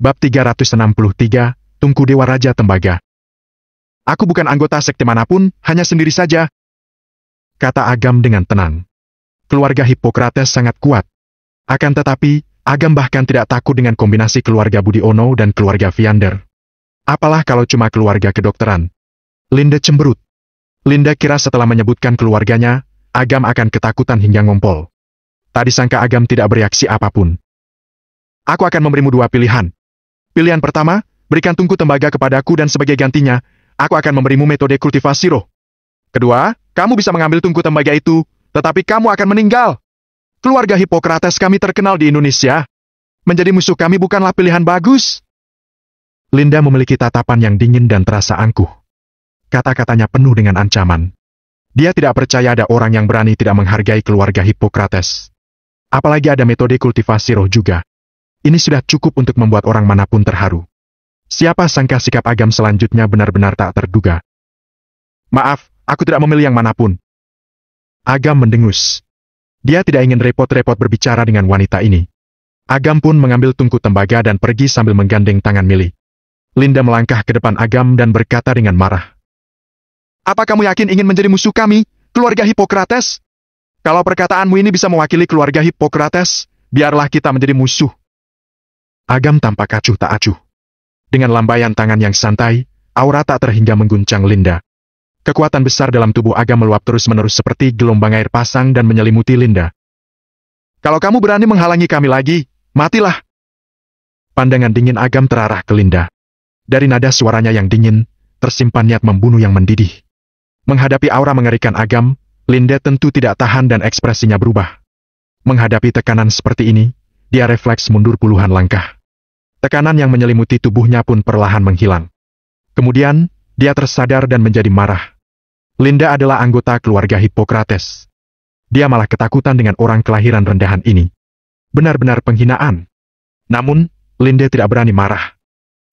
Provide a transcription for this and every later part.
Bab 363, Tungku Dewa Raja Tembaga. Aku bukan anggota sekte manapun, hanya sendiri saja, kata Agam dengan tenang. Keluarga Hippokrates sangat kuat. Akan tetapi, Agam bahkan tidak takut dengan kombinasi keluarga Budiono dan keluarga Viander. Apalah kalau cuma keluarga kedokteran. Linda cemberut. Linda kira setelah menyebutkan keluarganya, Agam akan ketakutan hingga ngompol. Tak disangka Agam tidak bereaksi apapun. Aku akan memberimu dua pilihan. Pilihan pertama, berikan tungku tembaga kepadaku dan sebagai gantinya, aku akan memberimu metode kultivasi roh. Kedua, kamu bisa mengambil tungku tembaga itu, tetapi kamu akan meninggal. Keluarga Hippokrates kami terkenal di Indonesia. Menjadi musuh kami bukanlah pilihan bagus. Linda memiliki tatapan yang dingin dan terasa angkuh. Kata-katanya penuh dengan ancaman. Dia tidak percaya ada orang yang berani tidak menghargai keluarga Hippokrates. Apalagi ada metode kultivasi roh juga. Ini sudah cukup untuk membuat orang manapun terharu. Siapa sangka sikap Agam selanjutnya benar-benar tak terduga. Maaf, aku tidak memilih yang manapun. Agam mendengus. Dia tidak ingin repot-repot berbicara dengan wanita ini. Agam pun mengambil tungku tembaga dan pergi sambil menggandeng tangan Milly. Linda melangkah ke depan Agam dan berkata dengan marah. Apa kamu yakin ingin menjadi musuh kami, keluarga Hippokrates? Kalau perkataanmu ini bisa mewakili keluarga Hippokrates, biarlah kita menjadi musuh. Agam tampak acuh tak acuh. Dengan lambaian tangan yang santai, aura tak terhingga mengguncang Linda. Kekuatan besar dalam tubuh Agam meluap terus-menerus seperti gelombang air pasang dan menyelimuti Linda. Kalau kamu berani menghalangi kami lagi, matilah. Pandangan dingin Agam terarah ke Linda. Dari nada suaranya yang dingin, tersimpan niat membunuh yang mendidih. Menghadapi aura mengerikan Agam, Linda tentu tidak tahan dan ekspresinya berubah. Menghadapi tekanan seperti ini, dia refleks mundur puluhan langkah. Tekanan yang menyelimuti tubuhnya pun perlahan menghilang. Kemudian, dia tersadar dan menjadi marah. Linda adalah anggota keluarga Hippokrates. Dia malah ketakutan dengan orang kelahiran rendahan ini. Benar-benar penghinaan. Namun, Linda tidak berani marah.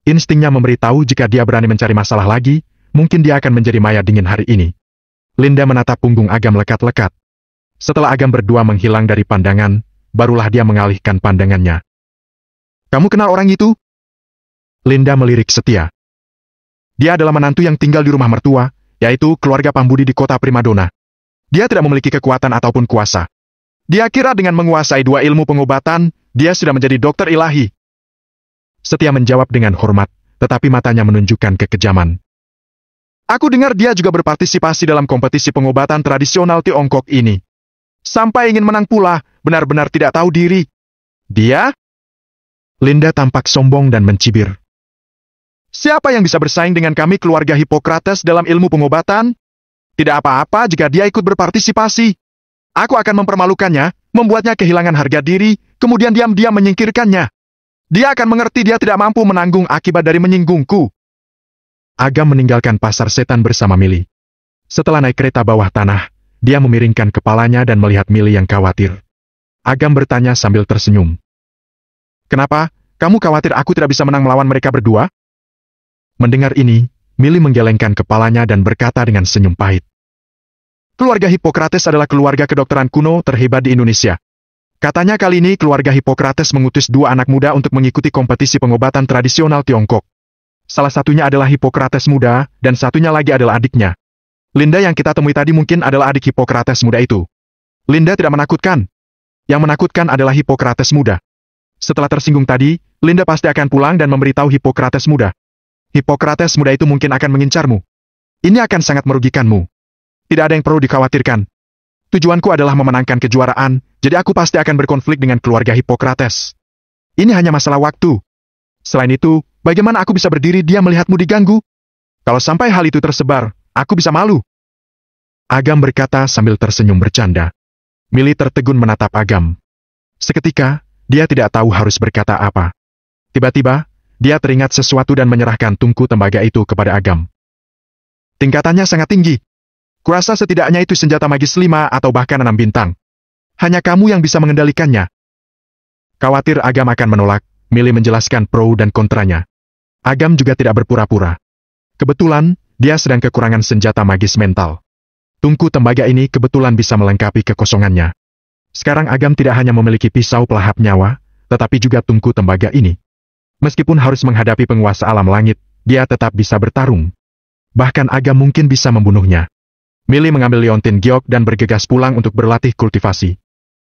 Instingnya memberitahu jika dia berani mencari masalah lagi, mungkin dia akan menjadi mayat dingin hari ini. Linda menatap punggung Agam lekat-lekat. Setelah Agam berdua menghilang dari pandangan, barulah dia mengalihkan pandangannya. Kamu kenal orang itu? Linda melirik setia. Dia adalah menantu yang tinggal di rumah mertua, yaitu keluarga Pambudi di kota Primadona. Dia tidak memiliki kekuatan ataupun kuasa. Dia kira dengan menguasai dua ilmu pengobatan, dia sudah menjadi dokter ilahi. Setia menjawab dengan hormat, tetapi matanya menunjukkan kekejaman. Aku dengar dia juga berpartisipasi dalam kompetisi pengobatan tradisional Tiongkok ini. Sampai ingin menang pula, benar-benar tidak tahu diri. Dia? Linda tampak sombong dan mencibir. Siapa yang bisa bersaing dengan kami keluarga Hippokrates dalam ilmu pengobatan? Tidak apa-apa jika dia ikut berpartisipasi. Aku akan mempermalukannya, membuatnya kehilangan harga diri, kemudian diam-diam menyingkirkannya. Dia akan mengerti dia tidak mampu menanggung akibat dari menyinggungku. Agam meninggalkan pasar setan bersama Milly. Setelah naik kereta bawah tanah, dia memiringkan kepalanya dan melihat Milly yang khawatir. Agam bertanya sambil tersenyum. Kenapa? Kamu khawatir aku tidak bisa menang melawan mereka berdua? Mendengar ini, Milly menggelengkan kepalanya dan berkata dengan senyum pahit. Keluarga Hippokrates adalah keluarga kedokteran kuno terhebat di Indonesia. Katanya kali ini keluarga Hippokrates mengutus dua anak muda untuk mengikuti kompetisi pengobatan tradisional Tiongkok. Salah satunya adalah Hippokrates muda, dan satunya lagi adalah adiknya. Linda yang kita temui tadi mungkin adalah adik Hippokrates muda itu. Linda tidak menakutkan. Yang menakutkan adalah Hippokrates muda. Setelah tersinggung tadi, Linda pasti akan pulang dan memberitahu Hippokrates muda. Hippokrates muda itu mungkin akan mengincarmu. Ini akan sangat merugikanmu. Tidak ada yang perlu dikhawatirkan. Tujuanku adalah memenangkan kejuaraan, jadi aku pasti akan berkonflik dengan keluarga Hippokrates. Ini hanya masalah waktu. Selain itu, bagaimana aku bisa berdiri diam melihatmu diganggu? Kalau sampai hal itu tersebar, aku bisa malu. Agam berkata sambil tersenyum bercanda. Milly tertegun menatap Agam. Seketika, dia tidak tahu harus berkata apa. Tiba-tiba, dia teringat sesuatu dan menyerahkan tungku tembaga itu kepada Agam. Tingkatannya sangat tinggi. Kurasa setidaknya itu senjata magis 5 atau bahkan 6 bintang. Hanya kamu yang bisa mengendalikannya. Khawatir Agam akan menolak, Milly menjelaskan pro dan kontranya. Agam juga tidak berpura-pura. Kebetulan, dia sedang kekurangan senjata magis mental. Tungku tembaga ini kebetulan bisa melengkapi kekosongannya. Sekarang Agam tidak hanya memiliki pisau pelahap nyawa, tetapi juga tungku tembaga ini. Meskipun harus menghadapi penguasa alam langit, dia tetap bisa bertarung. Bahkan Agam mungkin bisa membunuhnya. Mili mengambil liontin giok dan bergegas pulang untuk berlatih kultivasi.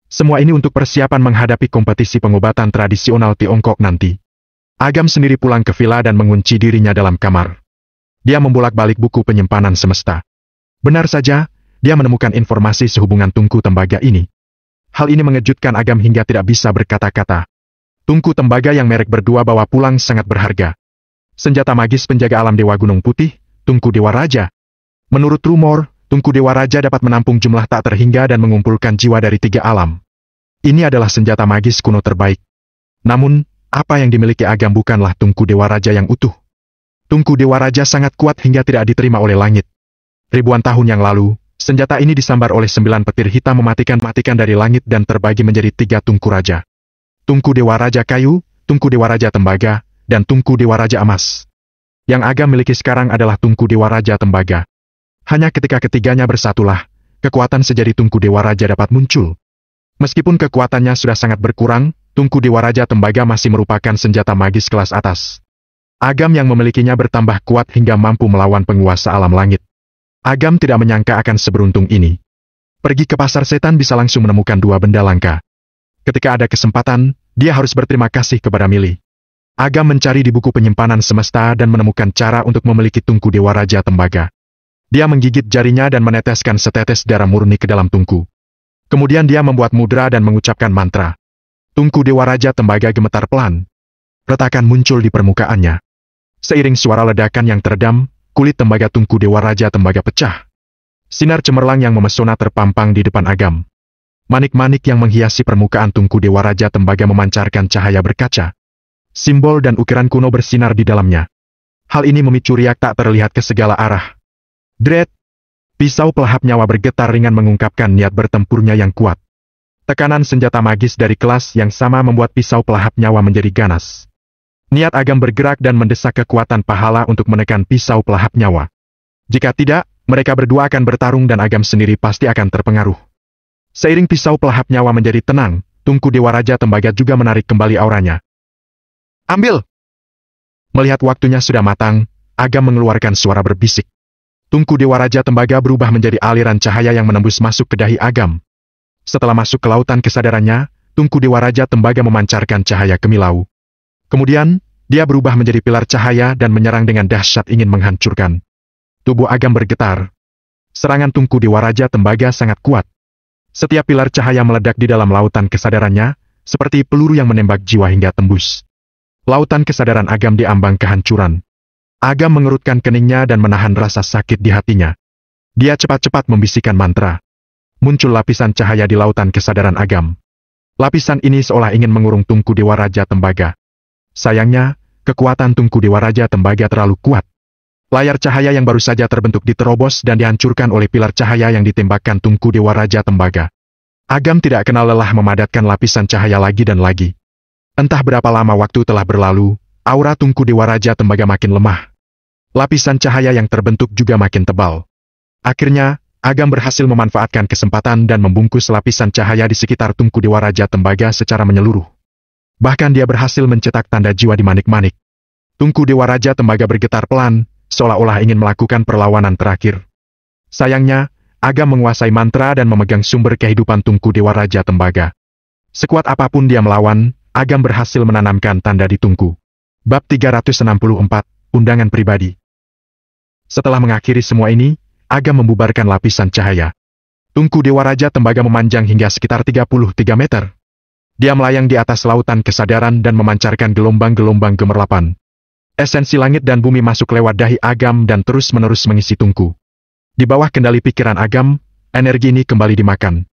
Semua ini untuk persiapan menghadapi kompetisi pengobatan tradisional Tiongkok nanti. Agam sendiri pulang ke villa dan mengunci dirinya dalam kamar. Dia membolak-balik buku penyimpanan semesta. Benar saja, dia menemukan informasi sehubungan tungku tembaga ini. Hal ini mengejutkan Agam hingga tidak bisa berkata-kata. Tungku tembaga yang merek berdua bawa pulang sangat berharga. Senjata magis penjaga alam Dewa Gunung Putih, Tungku Dewa Raja. Menurut rumor, Tungku Dewa Raja dapat menampung jumlah tak terhingga dan mengumpulkan jiwa dari 3 alam. Ini adalah senjata magis kuno terbaik. Namun, apa yang dimiliki Agam bukanlah Tungku Dewa Raja yang utuh. Tungku Dewa Raja sangat kuat hingga tidak diterima oleh langit. Ribuan tahun yang lalu, senjata ini disambar oleh 9 petir hitam mematikan dari langit dan terbagi menjadi 3 tungku raja. Tungku Dewa Raja Kayu, Tungku Dewa Raja Tembaga, dan Tungku Dewa Raja Emas. Yang Agam miliki sekarang adalah Tungku Dewa Raja Tembaga. Hanya ketika ketiganya bersatulah, kekuatan sejati Tungku Dewa Raja dapat muncul. Meskipun kekuatannya sudah sangat berkurang, Tungku Dewa Raja Tembaga masih merupakan senjata magis kelas atas. Agam yang memilikinya bertambah kuat hingga mampu melawan penguasa alam langit. Agam tidak menyangka akan seberuntung ini. Pergi ke pasar setan bisa langsung menemukan 2 benda langka. Ketika ada kesempatan, dia harus berterima kasih kepada Mili. Agam mencari di buku penyimpanan semesta dan menemukan cara untuk memiliki Tungku Dewa Raja Tembaga. Dia menggigit jarinya dan meneteskan setetes darah murni ke dalam tungku. Kemudian dia membuat mudra dan mengucapkan mantra. Tungku Dewa Raja Tembaga gemetar pelan. Retakan muncul di permukaannya. Seiring suara ledakan yang teredam, kulit tembaga Tungku Dewa Raja Tembaga pecah. Sinar cemerlang yang memesona terpampang di depan Agam. Manik-manik yang menghiasi permukaan Tungku Dewa Raja Tembaga memancarkan cahaya berkaca. Simbol dan ukiran kuno bersinar di dalamnya. Hal ini memicu riak tak terlihat ke segala arah. Dread! Pisau pelahap nyawa bergetar ringan mengungkapkan niat bertempurnya yang kuat. Tekanan senjata magis dari kelas yang sama membuat pisau pelahap nyawa menjadi ganas. Niat Agam bergerak dan mendesak kekuatan pahala untuk menekan pisau pelahap nyawa. Jika tidak, mereka berdua akan bertarung dan Agam sendiri pasti akan terpengaruh. Seiring pisau pelahap nyawa menjadi tenang, Tungku Dewa Raja Tembaga juga menarik kembali auranya. Ambil! Melihat waktunya sudah matang, Agam mengeluarkan suara berbisik. Tungku Dewa Raja Tembaga berubah menjadi aliran cahaya yang menembus masuk ke dahi Agam. Setelah masuk ke lautan kesadarannya, Tungku Dewa Raja Tembaga memancarkan cahaya kemilau. Kemudian, dia berubah menjadi pilar cahaya dan menyerang dengan dahsyat ingin menghancurkan. Tubuh Agam bergetar. Serangan Tungku Dewa Raja Tembaga sangat kuat. Setiap pilar cahaya meledak di dalam lautan kesadarannya, seperti peluru yang menembak jiwa hingga tembus. Lautan kesadaran Agam diambang kehancuran. Agam mengerutkan keningnya dan menahan rasa sakit di hatinya. Dia cepat-cepat membisikkan mantra. Muncul lapisan cahaya di lautan kesadaran Agam. Lapisan ini seolah ingin mengurung Tungku Dewa Raja Tembaga. Sayangnya, kekuatan Tungku Dewa Raja Tembaga terlalu kuat. Layar cahaya yang baru saja terbentuk diterobos dan dihancurkan oleh pilar cahaya yang ditembakkan Tungku Dewa Raja Tembaga. Agam tidak kenal lelah memadatkan lapisan cahaya lagi dan lagi. Entah berapa lama waktu telah berlalu, aura Tungku Dewa Raja Tembaga makin lemah. Lapisan cahaya yang terbentuk juga makin tebal. Akhirnya, Agam berhasil memanfaatkan kesempatan dan membungkus lapisan cahaya di sekitar Tungku Dewa Raja Tembaga secara menyeluruh. Bahkan dia berhasil mencetak tanda jiwa di manik-manik. Tungku Dewa Raja Tembaga bergetar pelan, seolah-olah ingin melakukan perlawanan terakhir. Sayangnya, Agam menguasai mantra dan memegang sumber kehidupan Tungku Dewa Raja Tembaga. Sekuat apapun dia melawan, Agam berhasil menanamkan tanda di tungku. Bab 364, Undangan Pribadi. Setelah mengakhiri semua ini, Agam membubarkan lapisan cahaya. Tungku Dewa Raja Tembaga memanjang hingga sekitar 33 meter. Dia melayang di atas lautan kesadaran dan memancarkan gelombang-gelombang gemerlapan. Esensi langit dan bumi masuk lewat dahi Agam dan terus-menerus mengisi tungku. Di bawah kendali pikiran Agam, energi ini kembali dimakan.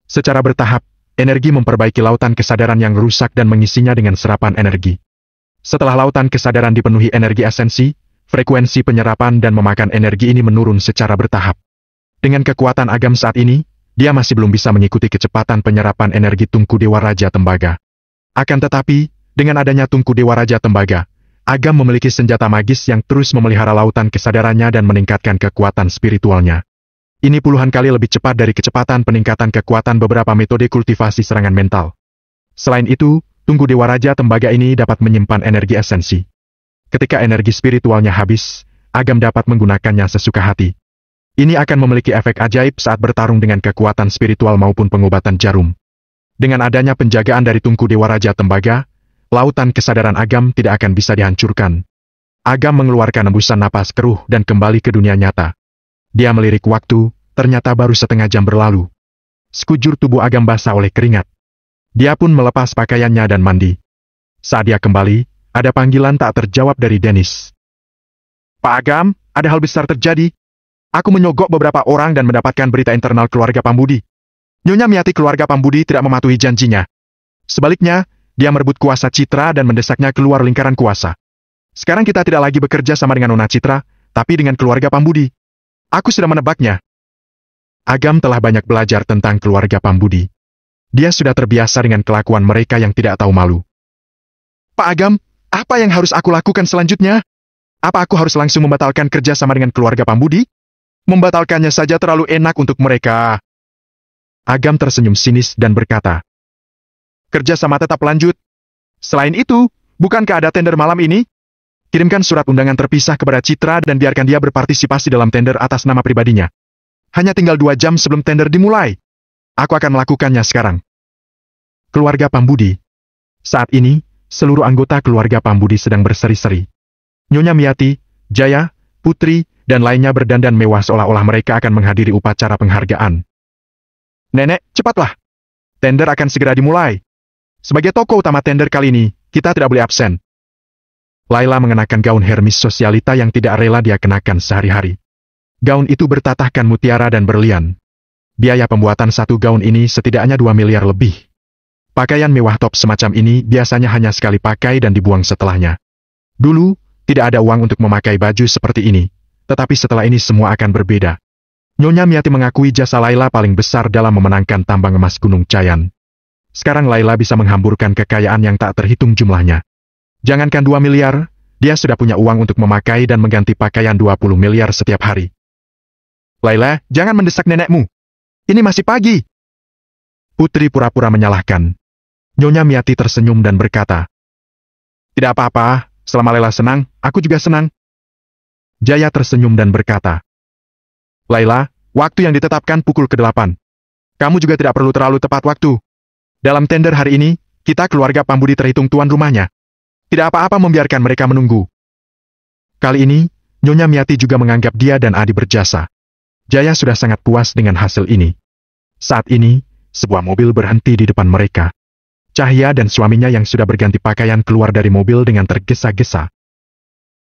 Secara bertahap, energi memperbaiki lautan kesadaran yang rusak dan mengisinya dengan serapan energi. Setelah lautan kesadaran dipenuhi energi esensi, frekuensi penyerapan dan memakan energi ini menurun secara bertahap. Dengan kekuatan Agam saat ini, dia masih belum bisa mengikuti kecepatan penyerapan energi Tungku Dewa Raja Tembaga. Akan tetapi, dengan adanya Tungku Dewa Raja Tembaga, Agam memiliki senjata magis yang terus memelihara lautan kesadarannya dan meningkatkan kekuatan spiritualnya. Ini puluhan kali lebih cepat dari kecepatan peningkatan kekuatan beberapa metode kultivasi serangan mental. Selain itu, tungku Dewa Raja Tembaga ini dapat menyimpan energi esensi. Ketika energi spiritualnya habis, Agam dapat menggunakannya sesuka hati. Ini akan memiliki efek ajaib saat bertarung dengan kekuatan spiritual maupun pengobatan jarum. Dengan adanya penjagaan dari tungku Dewa Raja Tembaga, lautan kesadaran Agam tidak akan bisa dihancurkan. Agam mengeluarkan hembusan napas keruh dan kembali ke dunia nyata. Dia melirik waktu, ternyata baru setengah jam berlalu. Sekujur tubuh Agam basah oleh keringat. Dia pun melepas pakaiannya dan mandi. Saat dia kembali, ada panggilan tak terjawab dari Dennis. Pak Agam, ada hal besar terjadi. Aku menyogok beberapa orang dan mendapatkan berita internal keluarga Pambudi. Nyonya Miati keluarga Pambudi tidak mematuhi janjinya. Sebaliknya, dia merebut kuasa Citra dan mendesaknya keluar lingkaran kuasa. Sekarang kita tidak lagi bekerja sama dengan Nona Citra, tapi dengan keluarga Pambudi. Aku sudah menebaknya. Agam telah banyak belajar tentang keluarga Pambudi. Dia sudah terbiasa dengan kelakuan mereka yang tidak tahu malu. Pak Agam, apa yang harus aku lakukan selanjutnya? Apa aku harus langsung membatalkan kerja sama dengan keluarga Pambudi? Membatalkannya saja terlalu enak untuk mereka. Agam tersenyum sinis dan berkata, kerja sama tetap lanjut. Selain itu, bukankah ada tender malam ini? Kirimkan surat undangan terpisah kepada Citra dan biarkan dia berpartisipasi dalam tender atas nama pribadinya. Hanya tinggal 2 jam sebelum tender dimulai. Aku akan melakukannya sekarang. Keluarga Pambudi. Saat ini, seluruh anggota keluarga Pambudi sedang berseri-seri. Nyonya Miati, Jaya, Putri, dan lainnya berdandan mewah seolah-olah mereka akan menghadiri upacara penghargaan. Nenek, cepatlah. Tender akan segera dimulai. Sebagai tokoh utama tender kali ini, kita tidak boleh absen. Laila mengenakan gaun Hermes sosialita yang tidak rela dia kenakan sehari-hari. Gaun itu bertatahkan mutiara dan berlian. Biaya pembuatan satu gaun ini setidaknya 2 miliar lebih. Pakaian mewah top semacam ini biasanya hanya sekali pakai dan dibuang setelahnya. Dulu, tidak ada uang untuk memakai baju seperti ini, tetapi setelah ini semua akan berbeda. Nyonya Miati mengakui jasa Laila paling besar dalam memenangkan tambang emas Gunung Cayan. Sekarang Laila bisa menghamburkan kekayaan yang tak terhitung jumlahnya. Jangankan 2 miliar, dia sudah punya uang untuk memakai dan mengganti pakaian 20 miliar setiap hari. Laila, jangan mendesak nenekmu. Ini masih pagi. Putri pura-pura menyalahkan. Nyonya Miati tersenyum dan berkata, tidak apa-apa, selama Laila senang, aku juga senang. Jaya tersenyum dan berkata, Laila, waktu yang ditetapkan pukul ke-8. Kamu juga tidak perlu terlalu tepat waktu. Dalam tender hari ini, kita keluarga Pambudi terhitung tuan rumahnya. Tidak apa-apa membiarkan mereka menunggu. Kali ini, Nyonya Miati juga menganggap dia dan Adi berjasa. Jaya sudah sangat puas dengan hasil ini. Saat ini, sebuah mobil berhenti di depan mereka. Cahya dan suaminya yang sudah berganti pakaian keluar dari mobil dengan tergesa-gesa.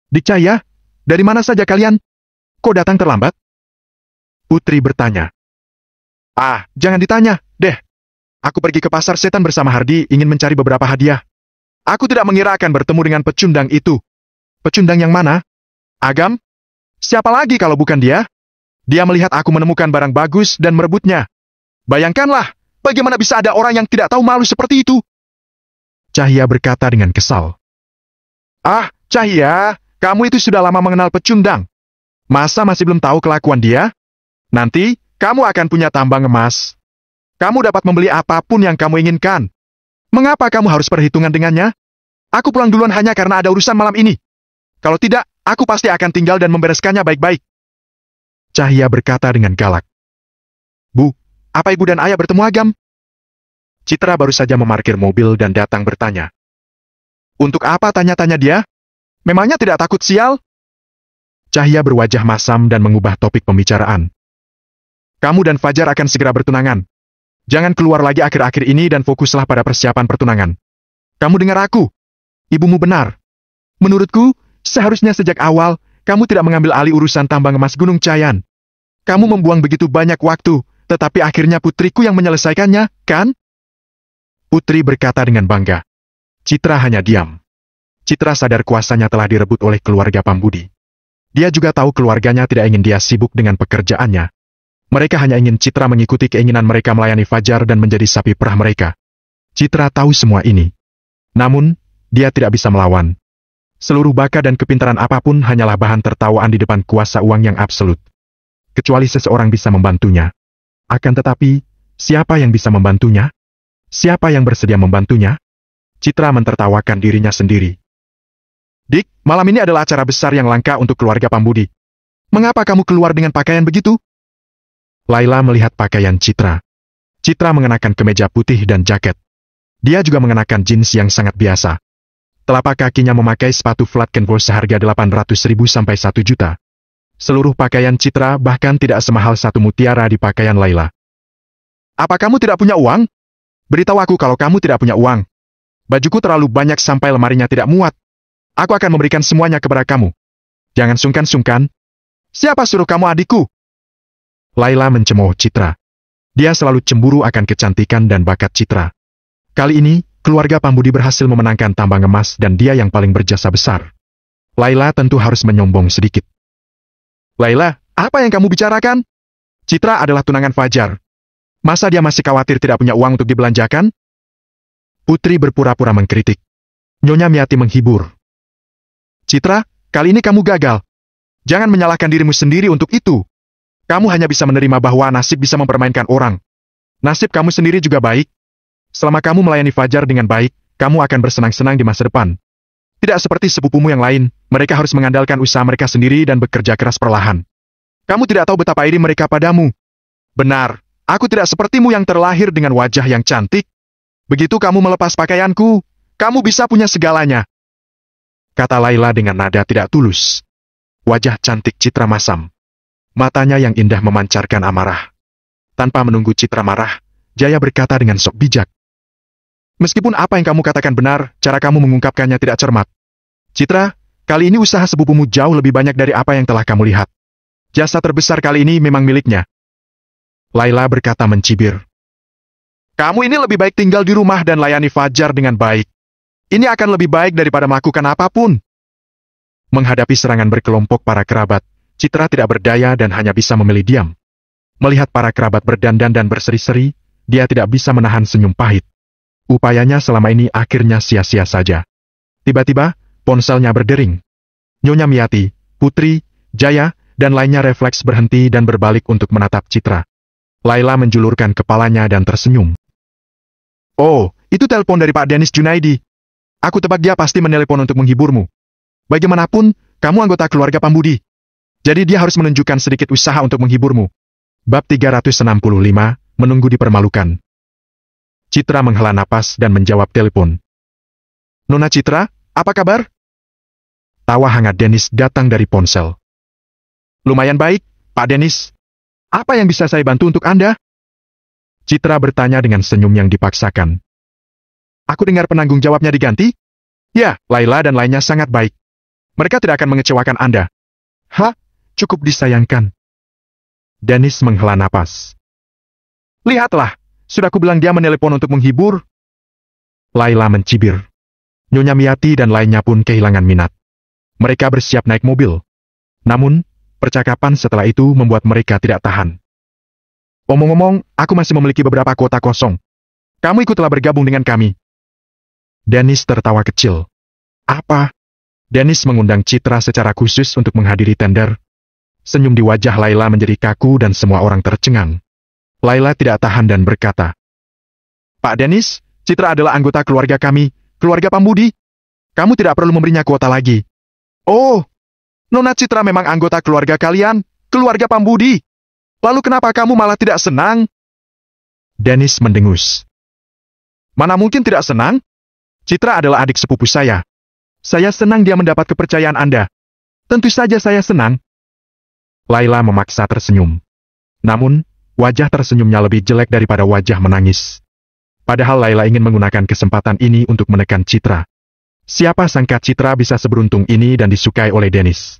Dik Cahya, dari mana saja kalian? Kok datang terlambat? Putri bertanya. Ah, jangan ditanya, deh. Aku pergi ke pasar setan bersama Hardi ingin mencari beberapa hadiah. Aku tidak mengira akan bertemu dengan pecundang itu. Pecundang yang mana? Agam? Siapa lagi kalau bukan dia? Dia melihat aku menemukan barang bagus dan merebutnya. Bayangkanlah, bagaimana bisa ada orang yang tidak tahu malu seperti itu? Cahya berkata dengan kesal. Ah, Cahya, kamu itu sudah lama mengenal pecundang. Masa masih belum tahu kelakuan dia? Nanti, kamu akan punya tambang emas. Kamu dapat membeli apapun yang kamu inginkan. Mengapa kamu harus perhitungan dengannya? Aku pulang duluan hanya karena ada urusan malam ini. Kalau tidak, aku pasti akan tinggal dan membereskannya baik-baik. Cahya berkata dengan galak. Bu, apa ibu dan ayah bertemu Agam? Citra baru saja memarkir mobil dan datang bertanya. Untuk apa tanya-tanya dia? Memangnya tidak takut sial? Cahya berwajah masam dan mengubah topik pembicaraan. Kamu dan Fajar akan segera bertunangan. Jangan keluar lagi akhir-akhir ini dan fokuslah pada persiapan pertunangan. Kamu dengar aku? Ibumu benar. Menurutku, seharusnya sejak awal, kamu tidak mengambil alih urusan tambang emas Gunung Cayan. Kamu membuang begitu banyak waktu, tetapi akhirnya putriku yang menyelesaikannya, kan? Putri berkata dengan bangga. Citra hanya diam. Citra sadar kuasanya telah direbut oleh keluarga Pambudi. Dia juga tahu keluarganya tidak ingin dia sibuk dengan pekerjaannya. Mereka hanya ingin Citra mengikuti keinginan mereka melayani Fajar dan menjadi sapi perah mereka. Citra tahu semua ini. Namun, dia tidak bisa melawan. Seluruh bakat dan kepintaran apapun hanyalah bahan tertawaan di depan kuasa uang yang absolut. Kecuali seseorang bisa membantunya. Akan tetapi, siapa yang bisa membantunya? Siapa yang bersedia membantunya? Citra mentertawakan dirinya sendiri. Dik, malam ini adalah acara besar yang langka untuk keluarga Pambudi. Mengapa kamu keluar dengan pakaian begitu? Laila melihat pakaian Citra. Citra mengenakan kemeja putih dan jaket. Dia juga mengenakan jeans yang sangat biasa. Telapak kakinya memakai sepatu flat canvas seharga 800.000 sampai 1 juta. Seluruh pakaian Citra bahkan tidak semahal satu mutiara di pakaian Laila. Apa kamu tidak punya uang? Beritahu aku kalau kamu tidak punya uang. Bajuku terlalu banyak sampai lemarinya tidak muat. Aku akan memberikan semuanya kepada kamu. Jangan sungkan-sungkan. Siapa suruh kamu adikku? Laila mencemooh Citra. Dia selalu cemburu akan kecantikan dan bakat Citra. Kali ini, keluarga Pambudi berhasil memenangkan tambang emas dan dia yang paling berjasa besar. Laila tentu harus menyombong sedikit. Laila, apa yang kamu bicarakan? Citra adalah tunangan Fajar. Masa dia masih khawatir tidak punya uang untuk dibelanjakan? Putri berpura-pura mengkritik. Nyonya Miati menghibur. Citra, kali ini kamu gagal. Jangan menyalahkan dirimu sendiri untuk itu. Kamu hanya bisa menerima bahwa nasib bisa mempermainkan orang. Nasib kamu sendiri juga baik. Selama kamu melayani Fajar dengan baik, kamu akan bersenang-senang di masa depan. Tidak seperti sepupumu yang lain, mereka harus mengandalkan usaha mereka sendiri dan bekerja keras perlahan. Kamu tidak tahu betapa iri mereka padamu. Benar, aku tidak sepertimu yang terlahir dengan wajah yang cantik. Begitu kamu melepas pakaianku, kamu bisa punya segalanya. Kata Laila dengan nada tidak tulus. Wajah cantik Citra masam. Matanya yang indah memancarkan amarah. Tanpa menunggu Citra marah, Jaya berkata dengan sok bijak. Meskipun apa yang kamu katakan benar, cara kamu mengungkapkannya tidak cermat. Citra, kali ini usaha sepupumu jauh lebih banyak dari apa yang telah kamu lihat. Jasa terbesar kali ini memang miliknya. Laila berkata mencibir. Kamu ini lebih baik tinggal di rumah dan layani Fajar dengan baik. Ini akan lebih baik daripada melakukan apapun. Menghadapi serangan berkelompok para kerabat, Citra tidak berdaya dan hanya bisa memilih diam. Melihat para kerabat berdandan dan berseri-seri, dia tidak bisa menahan senyum pahit. Upayanya selama ini akhirnya sia-sia saja. Tiba-tiba, ponselnya berdering. Nyonya Miati, Putri, Jaya, dan lainnya refleks berhenti dan berbalik untuk menatap Citra. Laila menjulurkan kepalanya dan tersenyum. Oh, itu telepon dari Pak Denis Junaidi. Aku tebak dia pasti menelepon untuk menghiburmu. Bagaimanapun, kamu anggota keluarga Pambudi. Jadi dia harus menunjukkan sedikit usaha untuk menghiburmu. Bab 365, menunggu dipermalukan. Citra menghela napas dan menjawab telepon. Nona Citra, apa kabar? Tawa hangat Denis datang dari ponsel. Lumayan baik, Pak Denis. Apa yang bisa saya bantu untuk Anda? Citra bertanya dengan senyum yang dipaksakan. Aku dengar penanggung jawabnya diganti? Ya, Laila dan lainnya sangat baik. Mereka tidak akan mengecewakan Anda. Hah? Cukup disayangkan. Denis menghela napas. Lihatlah, sudah kubilang dia menelepon untuk menghibur. Laila mencibir. Nyonya Miati dan lainnya pun kehilangan minat. Mereka bersiap naik mobil. Namun, percakapan setelah itu membuat mereka tidak tahan. Omong-omong, aku masih memiliki beberapa kuota kosong. Kamu ikutlah bergabung dengan kami. Denis tertawa kecil. Apa? Denis mengundang Citra secara khusus untuk menghadiri tender. Senyum di wajah Laila menjadi kaku dan semua orang tercengang. Laila tidak tahan dan berkata, Pak Denis, Citra adalah anggota keluarga kami, keluarga Pambudi. Kamu tidak perlu memberinya kuota lagi. Oh, Nona Citra memang anggota keluarga kalian, keluarga Pambudi. Lalu kenapa kamu malah tidak senang? Denis mendengus. Mana mungkin tidak senang? Citra adalah adik sepupu saya. Saya senang dia mendapat kepercayaan Anda. Tentu saja saya senang. Laila memaksa tersenyum. Namun, wajah tersenyumnya lebih jelek daripada wajah menangis. Padahal Laila ingin menggunakan kesempatan ini untuk menekan Citra. Siapa sangka Citra bisa seberuntung ini dan disukai oleh Denis.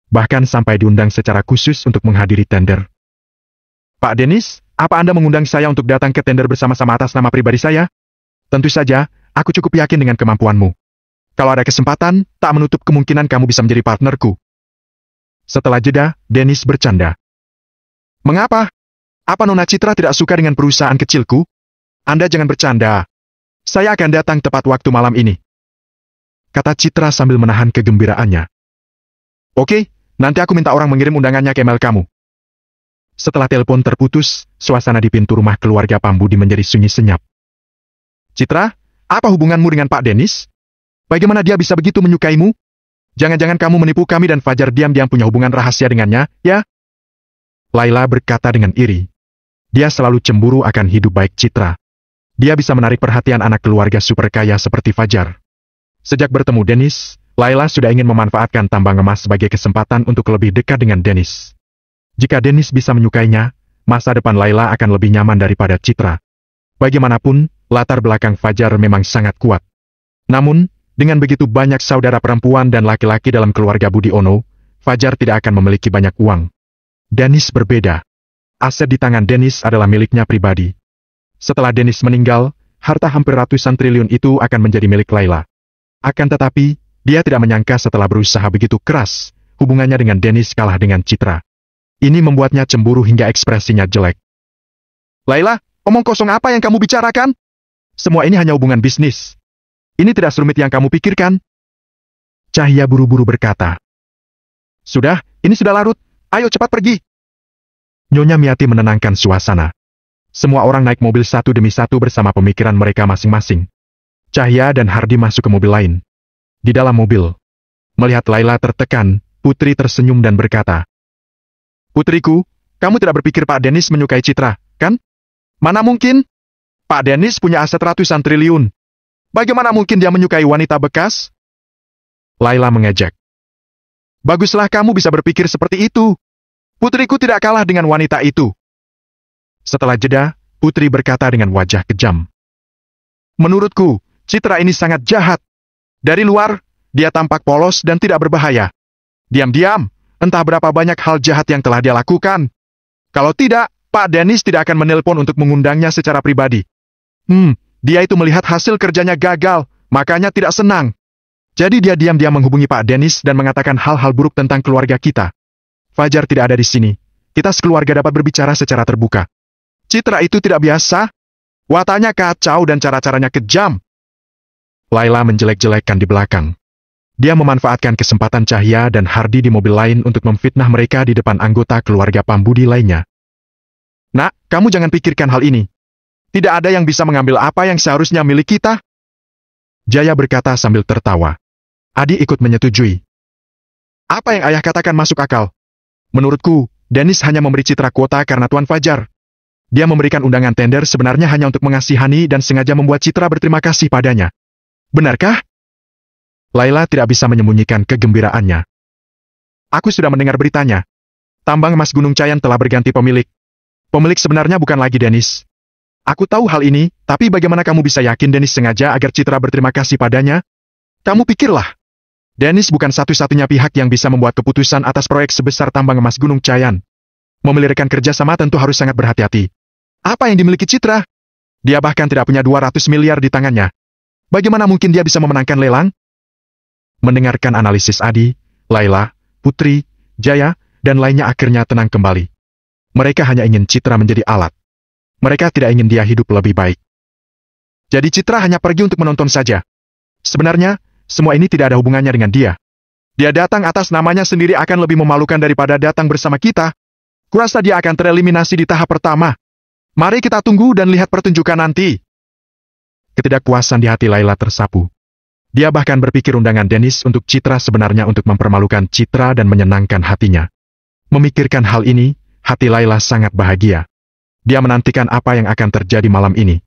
Bahkan sampai diundang secara khusus untuk menghadiri tender. Pak Denis, apa Anda mengundang saya untuk datang ke tender bersama-sama atas nama pribadi saya? Tentu saja, aku cukup yakin dengan kemampuanmu. Kalau ada kesempatan, tak menutup kemungkinan kamu bisa menjadi partnerku. Setelah jeda, Denis bercanda. Mengapa? Apa Nona Citra tidak suka dengan perusahaan kecilku? Anda jangan bercanda. Saya akan datang tepat waktu malam ini. Kata Citra sambil menahan kegembiraannya. Oke, nanti aku minta orang mengirim undangannya ke email kamu. Setelah telepon terputus, suasana di pintu rumah keluarga Pambudi menjadi sunyi senyap. Citra, Apa hubunganmu dengan Pak Dennis? Bagaimana dia bisa begitu menyukaimu? Jangan-jangan kamu menipu kami dan Fajar diam-diam punya hubungan rahasia dengannya, ya? Laila berkata dengan iri. Dia selalu cemburu akan hidup baik Citra. Dia bisa menarik perhatian anak keluarga super kaya seperti Fajar. Sejak bertemu Dennis, Laila sudah ingin memanfaatkan tambang emas sebagai kesempatan untuk lebih dekat dengan Dennis. Jika Dennis bisa menyukainya, masa depan Laila akan lebih nyaman daripada Citra. Bagaimanapun, latar belakang Fajar memang sangat kuat. Namun, dengan begitu banyak saudara perempuan dan laki-laki dalam keluarga Budi Ono, Fajar tidak akan memiliki banyak uang. Dennis berbeda. Aset di tangan Dennis adalah miliknya pribadi. Setelah Dennis meninggal, harta hampir ratusan triliun itu akan menjadi milik Laila. Akan tetapi, dia tidak menyangka setelah berusaha begitu keras, hubungannya dengan Dennis kalah dengan Citra. Ini membuatnya cemburu hingga ekspresinya jelek. Laila, omong kosong apa yang kamu bicarakan? Semua ini hanya hubungan bisnis. Ini tidak serumit yang kamu pikirkan. Cahya buru-buru berkata. Sudah, ini sudah larut. Ayo cepat pergi. Nyonya Miati menenangkan suasana. Semua orang naik mobil satu demi satu bersama pemikiran mereka masing-masing. Cahya dan Hardi masuk ke mobil lain. Di dalam mobil, melihat Laila tertekan, Putri tersenyum dan berkata, Putriku, kamu tidak berpikir Pak Dennis menyukai Citra, kan? Mana mungkin? Pak Dennis punya aset ratusan triliun. Bagaimana mungkin dia menyukai wanita bekas? Laila mengejek. Baguslah kamu bisa berpikir seperti itu. Putriku tidak kalah dengan wanita itu. Setelah jeda, Putri berkata dengan wajah kejam. Menurutku, Citra ini sangat jahat. Dari luar, dia tampak polos dan tidak berbahaya. Diam-diam, entah berapa banyak hal jahat yang telah dia lakukan. Kalau tidak, Pak Dennis tidak akan menelpon untuk mengundangnya secara pribadi. Dia itu melihat hasil kerjanya gagal, makanya tidak senang. Jadi dia diam-diam menghubungi Pak Dennis dan mengatakan hal-hal buruk tentang keluarga kita. Fajar tidak ada di sini. Kita sekeluarga dapat berbicara secara terbuka. Citra itu tidak biasa. Wataknya kacau dan cara-caranya kejam. Laila menjelek-jelekkan di belakang. Dia memanfaatkan kesempatan Cahya dan Hardi di mobil lain untuk memfitnah mereka di depan anggota keluarga Pambudi lainnya. Nak, kamu jangan pikirkan hal ini. Tidak ada yang bisa mengambil apa yang seharusnya milik kita. Jaya berkata sambil tertawa. Adi ikut menyetujui. Apa yang ayah katakan masuk akal. Menurutku, Dennis hanya memberi Citra kuota karena Tuan Fajar. Dia memberikan undangan tender sebenarnya hanya untuk mengasihani dan sengaja membuat Citra berterima kasih padanya. Benarkah? Laila tidak bisa menyembunyikan kegembiraannya. Aku sudah mendengar beritanya. Tambang emas Gunung Cayan telah berganti pemilik. Pemilik sebenarnya bukan lagi Dennis. Aku tahu hal ini, tapi bagaimana kamu bisa yakin Dennis sengaja agar Citra berterima kasih padanya? Kamu pikirlah. Dennis bukan satu-satunya pihak yang bisa membuat keputusan atas proyek sebesar tambang emas Gunung Cayan. Memilih rekan kerjasama tentu harus sangat berhati-hati. Apa yang dimiliki Citra? Dia bahkan tidak punya 200 miliar di tangannya. Bagaimana mungkin dia bisa memenangkan lelang? Mendengarkan analisis Adi, Laila, Putri, Jaya, dan lainnya akhirnya tenang kembali. Mereka hanya ingin Citra menjadi alat. Mereka tidak ingin dia hidup lebih baik. Jadi Citra hanya pergi untuk menonton saja. Sebenarnya, semua ini tidak ada hubungannya dengan dia. Dia datang atas namanya sendiri akan lebih memalukan daripada datang bersama kita. Kurasa dia akan tereliminasi di tahap pertama. Mari kita tunggu dan lihat pertunjukan nanti. Ketidakpuasan di hati Laila tersapu. Dia bahkan berpikir undangan Dennis untuk Citra sebenarnya untuk mempermalukan Citra dan menyenangkan hatinya. Memikirkan hal ini, hati Laila sangat bahagia. Dia menantikan apa yang akan terjadi malam ini.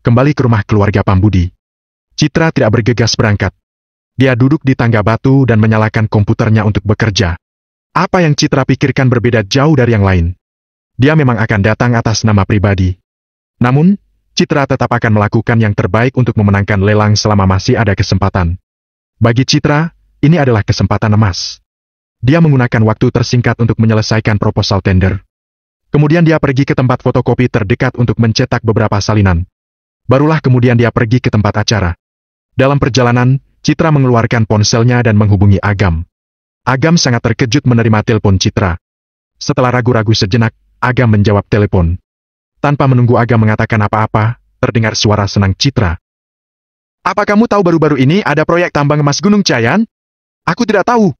Kembali ke rumah keluarga Pambudi. Citra tidak bergegas berangkat. Dia duduk di tangga batu dan menyalakan komputernya untuk bekerja. Apa yang Citra pikirkan berbeda jauh dari yang lain. Dia memang akan datang atas nama pribadi. Namun, Citra tetap akan melakukan yang terbaik untuk memenangkan lelang selama masih ada kesempatan. Bagi Citra, ini adalah kesempatan emas. Dia menggunakan waktu tersingkat untuk menyelesaikan proposal tender. Kemudian dia pergi ke tempat fotokopi terdekat untuk mencetak beberapa salinan. Barulah kemudian dia pergi ke tempat acara. Dalam perjalanan, Citra mengeluarkan ponselnya dan menghubungi Agam. Agam sangat terkejut menerima telepon Citra. Setelah ragu-ragu sejenak, Agam menjawab telepon. Tanpa menunggu Agam mengatakan apa-apa, terdengar suara senang Citra. Apa kamu tahu baru-baru ini ada proyek tambang emas Gunung Cayan? Aku tidak tahu.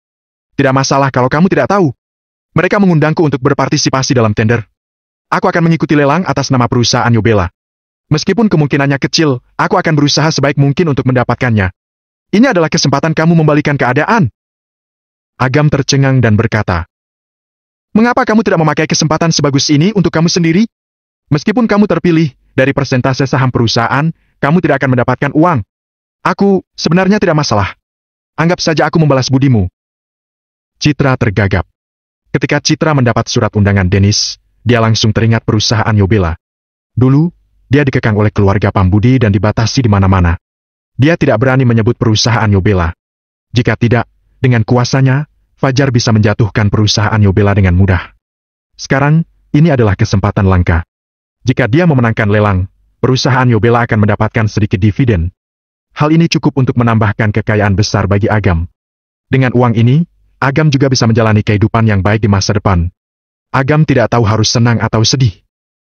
Tidak masalah kalau kamu tidak tahu. Mereka mengundangku untuk berpartisipasi dalam tender. Aku akan mengikuti lelang atas nama perusahaan Yobela. Meskipun kemungkinannya kecil, aku akan berusaha sebaik mungkin untuk mendapatkannya. Ini adalah kesempatan kamu membalikan keadaan. Agam tercengang dan berkata, "Mengapa kamu tidak memakai kesempatan sebagus ini untuk kamu sendiri? Meskipun kamu terpilih, dari persentase saham perusahaan, kamu tidak akan mendapatkan uang. Aku, sebenarnya tidak masalah. Anggap saja aku membalas budimu." Citra tergagap. Ketika Citra mendapat surat undangan Dennis, dia langsung teringat perusahaan Yobela. Dulu, dia dikekang oleh keluarga Pambudi dan dibatasi di mana-mana. Dia tidak berani menyebut perusahaan Yobela. Jika tidak, dengan kuasanya, Fajar bisa menjatuhkan perusahaan Yobela dengan mudah. Sekarang, ini adalah kesempatan langka. Jika dia memenangkan lelang, perusahaan Yobela akan mendapatkan sedikit dividen. Hal ini cukup untuk menambahkan kekayaan besar bagi Agam. Dengan uang ini, Agam juga bisa menjalani kehidupan yang baik di masa depan. Agam tidak tahu harus senang atau sedih.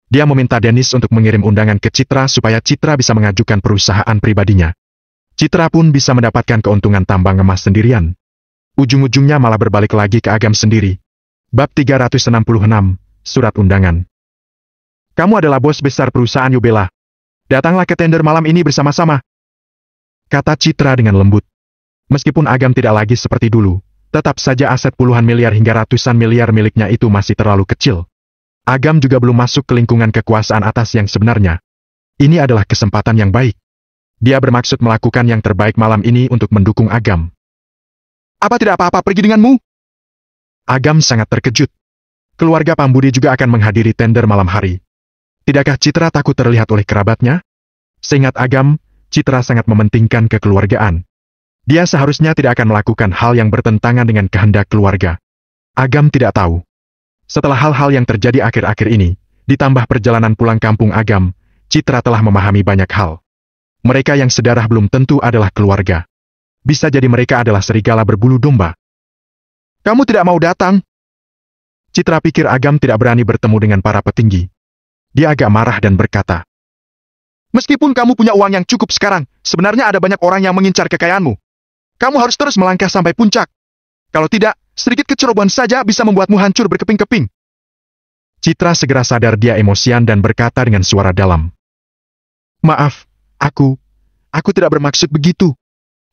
Dia meminta Dennis untuk mengirim undangan ke Citra supaya Citra bisa mengajukan perusahaan pribadinya. Citra pun bisa mendapatkan keuntungan tambang emas sendirian. Ujung-ujungnya malah berbalik lagi ke Agam sendiri. Bab 366, Surat Undangan. "Kamu adalah bos besar perusahaan Yobela. Datanglah ke tender malam ini bersama-sama," kata Citra dengan lembut. Meskipun Agam tidak lagi seperti dulu, tetap saja aset puluhan miliar hingga ratusan miliar miliknya itu masih terlalu kecil. Agam juga belum masuk ke lingkungan kekuasaan atas yang sebenarnya. Ini adalah kesempatan yang baik. Dia bermaksud melakukan yang terbaik malam ini untuk mendukung Agam. "Apa tidak apa-apa pergi denganmu?" Agam sangat terkejut. Keluarga Pambudi juga akan menghadiri tender malam hari. Tidakkah Citra takut terlihat oleh kerabatnya? Seingat Agam, Citra sangat mementingkan kekeluargaan. Dia seharusnya tidak akan melakukan hal yang bertentangan dengan kehendak keluarga. Agam tidak tahu. Setelah hal-hal yang terjadi akhir-akhir ini, ditambah perjalanan pulang kampung Agam, Citra telah memahami banyak hal. Mereka yang sedarah belum tentu adalah keluarga. Bisa jadi mereka adalah serigala berbulu domba. "Kamu tidak mau datang?" Citra pikir Agam tidak berani bertemu dengan para petinggi. Dia agak marah dan berkata, "Meskipun kamu punya uang yang cukup sekarang, sebenarnya ada banyak orang yang mengincar kekayaanmu. Kamu harus terus melangkah sampai puncak. Kalau tidak, sedikit kecerobohan saja bisa membuatmu hancur berkeping-keping." Citra segera sadar dia emosian dan berkata dengan suara dalam, "Maaf, aku tidak bermaksud begitu.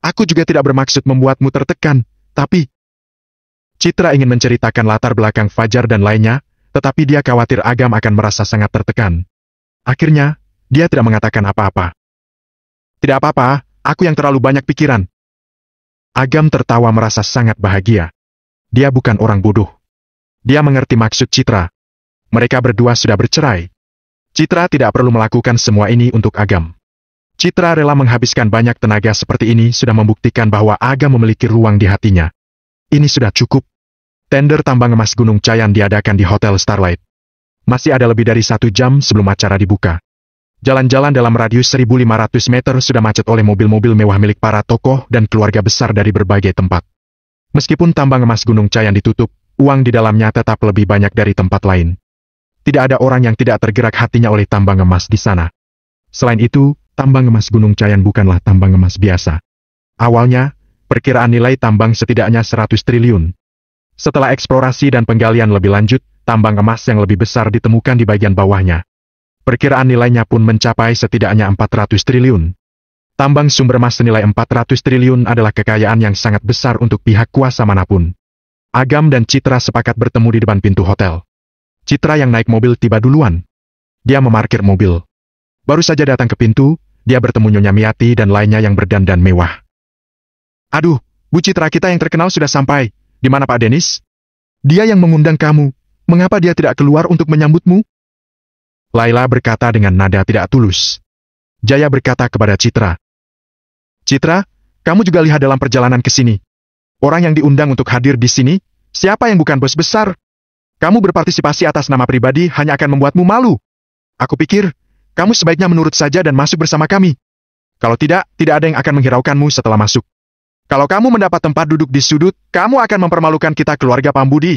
Aku juga tidak bermaksud membuatmu tertekan, tapi..." Citra ingin menceritakan latar belakang Fajar dan lainnya, tetapi dia khawatir Agam akan merasa sangat tertekan. Akhirnya, dia tidak mengatakan apa-apa. "Tidak apa-apa, aku yang terlalu banyak pikiran." Agam tertawa merasa sangat bahagia. Dia bukan orang bodoh. Dia mengerti maksud Citra. Mereka berdua sudah bercerai. Citra tidak perlu melakukan semua ini untuk Agam. Citra rela menghabiskan banyak tenaga seperti ini sudah membuktikan bahwa Agam memiliki ruang di hatinya. Ini sudah cukup. Tender tambang emas Gunung Cayan diadakan di Hotel Starlight. Masih ada lebih dari 1 jam sebelum acara dibuka. Jalan-jalan dalam radius 1.500 meter sudah macet oleh mobil-mobil mewah milik para tokoh dan keluarga besar dari berbagai tempat. Meskipun tambang emas Gunung Cayan ditutup, uang di dalamnya tetap lebih banyak dari tempat lain. Tidak ada orang yang tidak tergerak hatinya oleh tambang emas di sana. Selain itu, tambang emas Gunung Cayan bukanlah tambang emas biasa. Awalnya, perkiraan nilai tambang setidaknya 100 triliun. Setelah eksplorasi dan penggalian lebih lanjut, tambang emas yang lebih besar ditemukan di bagian bawahnya. Perkiraan nilainya pun mencapai setidaknya 400 triliun. Tambang sumber emas senilai 400 triliun adalah kekayaan yang sangat besar untuk pihak kuasa manapun. Agam dan Citra sepakat bertemu di depan pintu hotel. Citra yang naik mobil tiba duluan. Dia memarkir mobil. Baru saja datang ke pintu, dia bertemu Nyonya Miati dan lainnya yang berdandan mewah. "Aduh, Bu Citra kita yang terkenal sudah sampai. Di mana Pak Dennis? Dia yang mengundang kamu. Mengapa dia tidak keluar untuk menyambutmu?" Laila berkata dengan nada tidak tulus. Jaya berkata kepada Citra, "Citra, kamu juga lihat dalam perjalanan ke sini. Orang yang diundang untuk hadir di sini, siapa yang bukan bos besar? Kamu berpartisipasi atas nama pribadi hanya akan membuatmu malu. Aku pikir, kamu sebaiknya menurut saja dan masuk bersama kami. Kalau tidak, tidak ada yang akan menghiraukanmu setelah masuk. Kalau kamu mendapat tempat duduk di sudut, kamu akan mempermalukan kita keluarga Pambudi."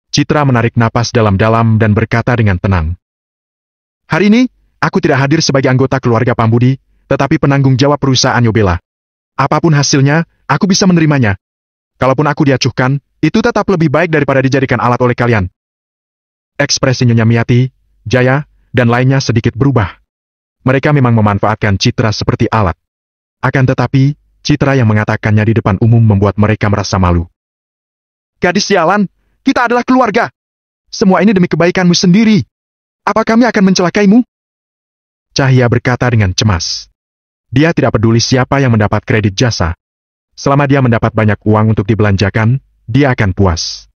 Citra menarik napas dalam-dalam dan berkata dengan tenang, "Hari ini, aku tidak hadir sebagai anggota keluarga Pambudi, tetapi penanggung jawab perusahaan Yobela. Apapun hasilnya, aku bisa menerimanya. Kalaupun aku diacuhkan, itu tetap lebih baik daripada dijadikan alat oleh kalian." Ekspresi Nyonya Miati, Jaya, dan lainnya sedikit berubah. Mereka memang memanfaatkan Citra seperti alat. Akan tetapi, Citra yang mengatakannya di depan umum membuat mereka merasa malu. Gadis sialan, kita adalah keluarga. Semua ini demi kebaikanmu sendiri. Apa kami akan mencelakaimu? Cahya berkata dengan cemas. Dia tidak peduli siapa yang mendapat kredit jasa. Selama dia mendapat banyak uang untuk dibelanjakan, dia akan puas.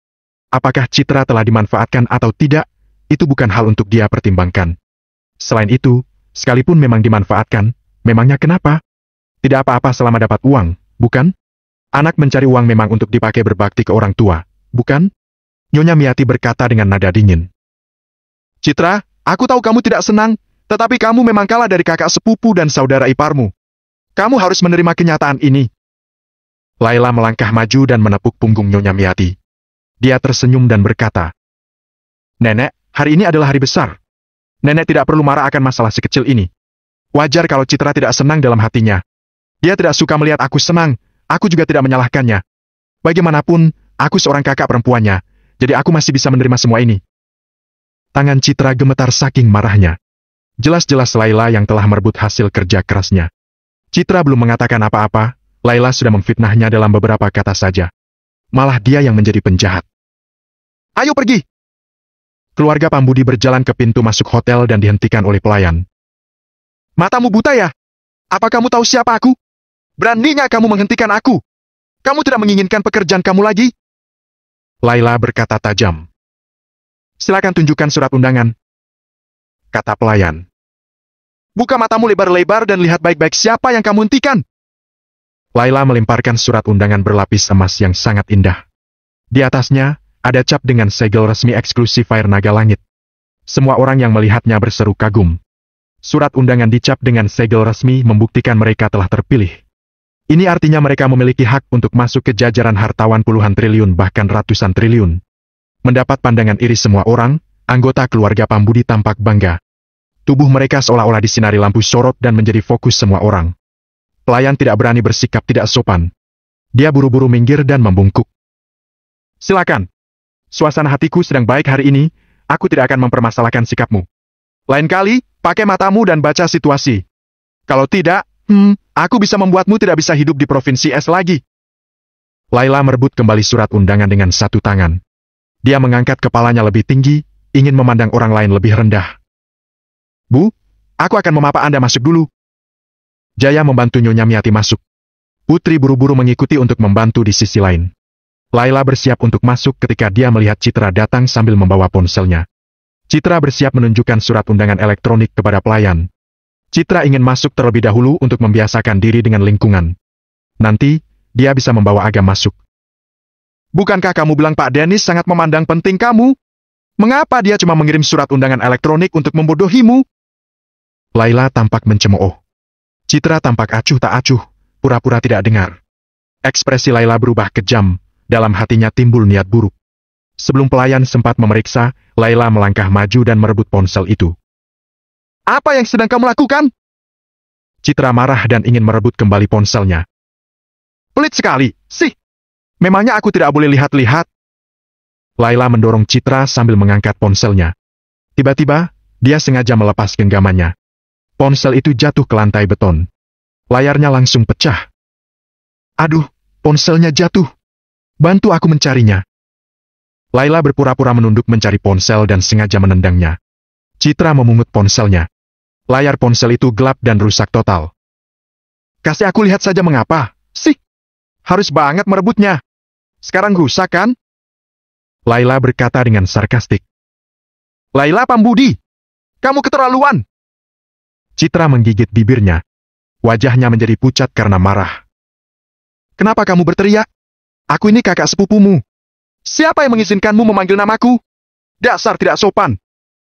Apakah Citra telah dimanfaatkan atau tidak, itu bukan hal untuk dia pertimbangkan. Selain itu, sekalipun memang dimanfaatkan, memangnya kenapa? Tidak apa-apa selama dapat uang, bukan? Anak mencari uang memang untuk dipakai berbakti ke orang tua, bukan? Nyonya Miati berkata dengan nada dingin. Citra, aku tahu kamu tidak senang, tetapi kamu memang kalah dari kakak sepupu dan saudara iparmu. Kamu harus menerima kenyataan ini. Laila melangkah maju dan menepuk punggung Nyonya Miati. Dia tersenyum dan berkata, Nenek, hari ini adalah hari besar. Nenek tidak perlu marah akan masalah sekecil ini. Wajar kalau Citra tidak senang dalam hatinya. Dia tidak suka melihat aku senang, aku juga tidak menyalahkannya. Bagaimanapun, aku seorang kakak perempuannya, jadi aku masih bisa menerima semua ini. Tangan Citra gemetar saking marahnya. Jelas-jelas Laila yang telah merebut hasil kerja kerasnya. Citra belum mengatakan apa-apa, Laila sudah memfitnahnya dalam beberapa kata saja. Malah dia yang menjadi penjahat. Ayo pergi! Keluarga Pambudi berjalan ke pintu masuk hotel dan dihentikan oleh pelayan. Matamu buta ya? Apa kamu tahu siapa aku? Beraninya kamu menghentikan aku? Kamu tidak menginginkan pekerjaan kamu lagi? Laila berkata tajam. Silakan tunjukkan surat undangan, kata pelayan. Buka matamu lebar-lebar dan lihat baik-baik siapa yang kamu hentikan. Laila melemparkan surat undangan berlapis emas yang sangat indah. Di atasnya, ada cap dengan segel resmi eksklusif Air Naga Langit. Semua orang yang melihatnya berseru kagum. Surat undangan dicap dengan segel resmi membuktikan mereka telah terpilih. Ini artinya mereka memiliki hak untuk masuk ke jajaran hartawan puluhan triliun bahkan ratusan triliun. Mendapat pandangan iri semua orang, anggota keluarga Pambudi tampak bangga. Tubuh mereka seolah-olah disinari lampu sorot dan menjadi fokus semua orang. Pelayan tidak berani bersikap tidak sopan. Dia buru-buru minggir dan membungkuk. Silakan. Suasana hatiku sedang baik hari ini, aku tidak akan mempermasalahkan sikapmu. Lain kali, pakai matamu dan baca situasi. Kalau tidak, aku bisa membuatmu tidak bisa hidup di Provinsi S lagi. Laila merebut kembali surat undangan dengan satu tangan. Dia mengangkat kepalanya lebih tinggi, ingin memandang orang lain lebih rendah. Bu, aku akan memapa Anda masuk dulu. Jaya membantu Nyonya Miati masuk. Putri buru-buru mengikuti untuk membantu di sisi lain. Laila bersiap untuk masuk ketika dia melihat Citra datang sambil membawa ponselnya. Citra bersiap menunjukkan surat undangan elektronik kepada pelayan. Citra ingin masuk terlebih dahulu untuk membiasakan diri dengan lingkungan. Nanti, dia bisa membawa Agam masuk. Bukankah kamu bilang Pak Dennis sangat memandang penting kamu? Mengapa dia cuma mengirim surat undangan elektronik untuk membodohimu? Laila tampak mencemooh. Citra tampak acuh tak acuh, pura-pura tidak dengar. Ekspresi Laila berubah kejam. Dalam hatinya timbul niat buruk. Sebelum pelayan sempat memeriksa, Laila melangkah maju dan merebut ponsel itu. Apa yang sedang kamu lakukan? Citra marah dan ingin merebut kembali ponselnya. Pelit sekali, sih. Memangnya aku tidak boleh lihat-lihat? Laila mendorong Citra sambil mengangkat ponselnya. Tiba-tiba, dia sengaja melepas genggamannya. Ponsel itu jatuh ke lantai beton. Layarnya langsung pecah. Aduh, ponselnya jatuh. Bantu aku mencarinya. Laila berpura-pura menunduk mencari ponsel dan sengaja menendangnya. Citra memungut ponselnya. Layar ponsel itu gelap dan rusak total. Kasih aku lihat saja mengapa, sih. Harus banget merebutnya. Sekarang rusak kan? Laila berkata dengan sarkastik. Laila Pambudi, kamu keterlaluan. Citra menggigit bibirnya. Wajahnya menjadi pucat karena marah. Kenapa kamu berteriak? Aku ini kakak sepupumu. Siapa yang mengizinkanmu memanggil namaku? Dasar tidak sopan.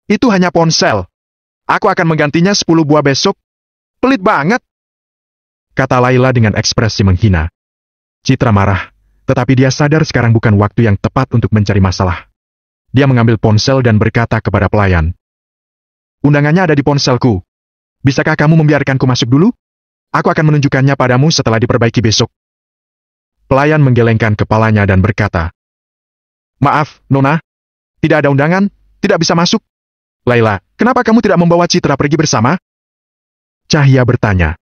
Itu hanya ponsel. Aku akan menggantinya 10 buah besok. Pelit banget. Kata Laila dengan ekspresi menghina. Citra marah, tetapi dia sadar sekarang bukan waktu yang tepat untuk mencari masalah. Dia mengambil ponsel dan berkata kepada pelayan. Undangannya ada di ponselku. Bisakah kamu membiarkanku masuk dulu? Aku akan menunjukkannya padamu setelah diperbaiki besok. Pelayan menggelengkan kepalanya dan berkata, Maaf, Nona. Tidak ada undangan, tidak bisa masuk. Laila, kenapa kamu tidak membawa Citra pergi bersama? Cahya bertanya.